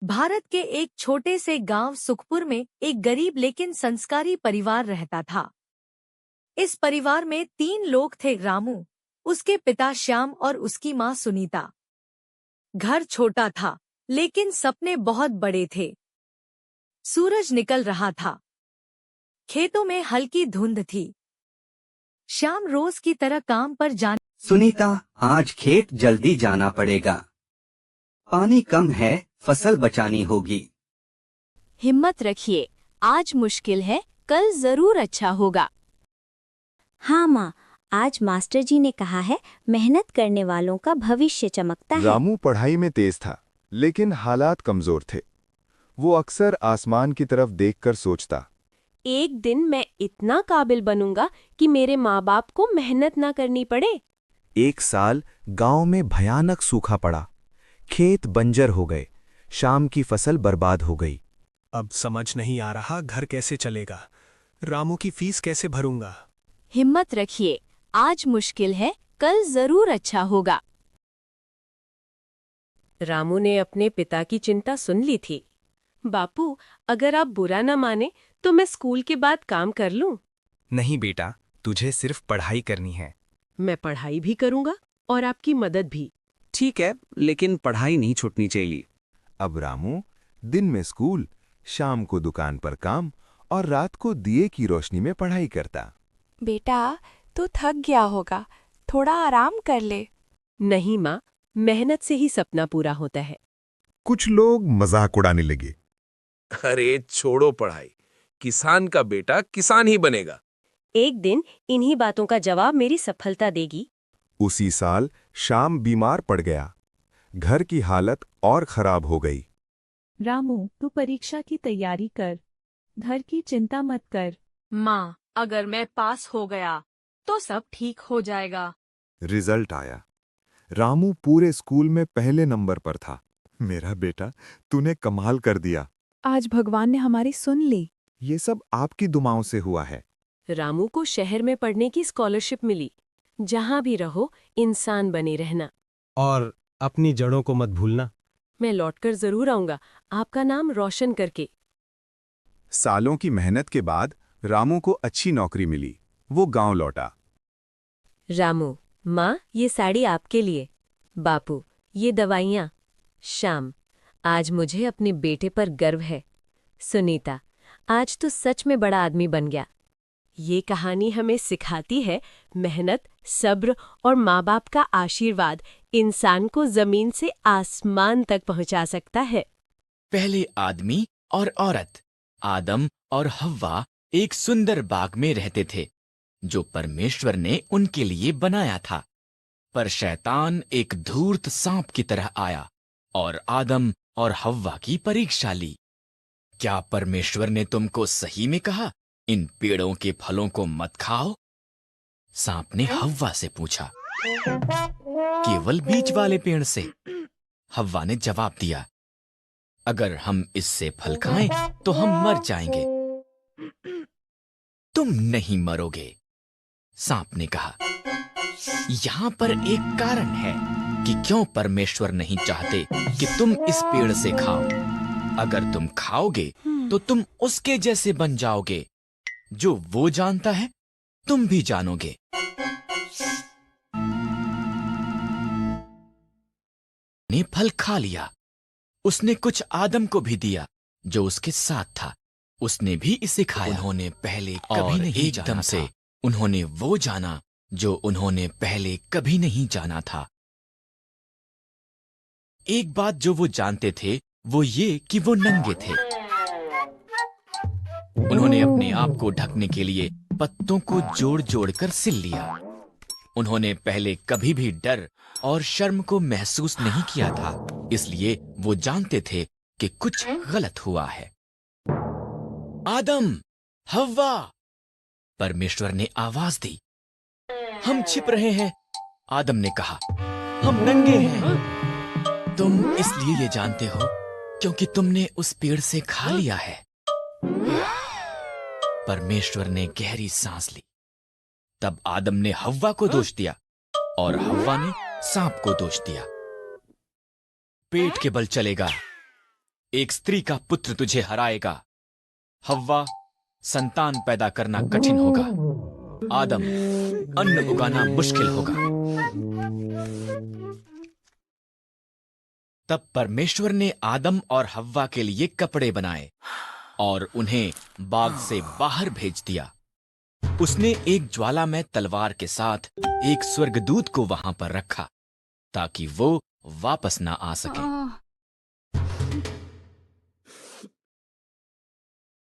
भारत के एक छोटे से गांव सुखपुर में एक गरीब लेकिन संस्कारी परिवार रहता था। इस परिवार में 3 लोग थे, रामू, उसके पिता श्याम और उसकी माँ सुनीता। घर छोटा था लेकिन सपने बहुत बड़े थे। सूरज निकल रहा था, खेतों में हल्की धुंध थी। श्याम रोज की तरह काम पर जाने। सुनीता, आज खेत जल्दी जाना पड़ेगा, पानी कम है, फसल बचानी होगी। हिम्मत रखिए, आज मुश्किल है, कल जरूर अच्छा होगा। हाँ माँ, आज मास्टर जी ने कहा है मेहनत करने वालों का भविष्य चमकता है। रामू पढ़ाई में तेज था, लेकिन हालात कमजोर थे। वो अक्सर आसमान की तरफ देखकर सोचता, एक दिन मैं इतना काबिल बनूंगा कि मेरे माँ बाप को मेहनत ना करनी पड़े। एक साल गांव में भयानक सूखा पड़ा, खेत बंजर हो गए, शाम की फसल बर्बाद हो गई। अब समझ नहीं आ रहा घर कैसे चलेगा, रामू की फीस कैसे भरूंगा। हिम्मत रखिए, आज मुश्किल है, कल जरूर अच्छा होगा। रामू ने अपने पिता की चिंता सुन ली थी। बापू, अगर आप बुरा न माने तो मैं स्कूल के बाद काम कर लूं। नहीं बेटा, तुझे सिर्फ पढ़ाई करनी है। मैं पढ़ाई भी करूंगा और आपकी मदद भी। ठीक है, लेकिन पढ़ाई नहीं छूटनी चाहिए। अब रामू दिन में स्कूल, शाम को दुकान पर काम और रात को दिए की रोशनी में पढ़ाई करता। बेटा, तू थक गया होगा, थोड़ा आराम कर ले। नहीं माँ, मेहनत से ही सपना पूरा होता है। कुछ लोग मजाक उड़ाने लगे। अरे छोड़ो पढ़ाई, किसान का बेटा किसान ही बनेगा। एक दिन इन्हीं बातों का जवाब मेरी सफलता देगी। उसी साल शाम बीमार पड़ गया, घर की हालत और खराब हो गई। रामू, तू परीक्षा की तैयारी कर, घर की चिंता मत कर। माँ, अगर मैं पास हो गया तो सब ठीक हो जाएगा। रिजल्ट आया, रामू पूरे स्कूल में पहले नंबर पर था। मेरा बेटा, तूने कमाल कर दिया। आज भगवान ने हमारी सुन ली। ये सब आपकी दुआओं से हुआ है। रामू को शहर में पढ़ने की स्कॉलरशिप मिली। जहाँ भी रहो, इंसान बने रहना और अपनी जड़ों को मत भूलना। मैं लौटकर जरूर आऊंगा, आपका नाम रोशन करके। सालों की मेहनत के बाद रामू को अच्छी नौकरी मिली। वो गांव लौटा। रामू, माँ, ये साड़ी आपके लिए। बापू, ये दवाइयाँ। श्याम, आज मुझे अपने बेटे पर गर्व है। सुनीता, आज तो सच में बड़ा आदमी बन गया। ये कहानी हमें सिखाती है, मेहनत, सब्र और माँ बाप का आशीर्वाद इंसान को जमीन से आसमान तक पहुँचा सकता है। पहले आदमी और औरत, आदम और हव्वा, एक सुंदर बाग में रहते थे जो परमेश्वर ने उनके लिए बनाया था। पर शैतान एक धूर्त सांप की तरह आया और आदम और हव्वा की परीक्षा ली। क्या परमेश्वर ने तुमको सही में कहा, इन पेड़ों के फलों को मत खाओ? सांप ने हव्वा से पूछा। केवल बीच वाले पेड़ से। हव्वा ने जवाब दिया, अगर हम इससे फल खाएं तो हम मर जाएंगे। तुम नहीं मरोगे, सांप ने कहा। यहां पर एक कारण है कि क्यों परमेश्वर नहीं चाहते कि तुम इस पेड़ से खाओ। अगर तुम खाओगे तो तुम उसके जैसे बन जाओगे। जो वो जानता है, तुम भी जानोगे। ने फल खा लिया। उसने कुछ आदम को भी दिया जो उसके साथ था। उसने भी इसे खाया। उन्होंने पहले कभी नहीं एकदम से उन्होंने वो जाना जो उन्होंने पहले कभी नहीं जाना था। एक बात जो वो जानते थे वो ये कि वो नंगे थे। उन्होंने अपने आप को ढकने के लिए पत्तों को जोड़ जोड़ कर सिल लिया। उन्होंने पहले कभी भी डर और शर्म को महसूस नहीं किया था, इसलिए वो जानते थे कि कुछ गलत हुआ है। आदम, हव्वा, परमेश्वर ने आवाज दी। हम छिप रहे हैं, आदम ने कहा। हम नंगे हैं। तुम इसलिए ये जानते हो क्योंकि तुमने उस पेड़ से खा लिया है। परमेश्वर ने गहरी सांस ली। तब आदम ने हव्वा को दोष दिया और हव्वा ने सांप को दोष दिया। पेट के बल चलेगा, एक स्त्री का पुत्र तुझे हराएगा। हव्वा, संतान पैदा करना कठिन होगा। आदम, अन्न उगाना मुश्किल होगा। तब परमेश्वर ने आदम और हव्वा के लिए कपड़े बनाए और उन्हें बाग से बाहर भेज दिया। उसने एक ज्वालामय तलवार के साथ एक स्वर्गदूत को वहां पर रखा ताकि वो वापस ना आ सके।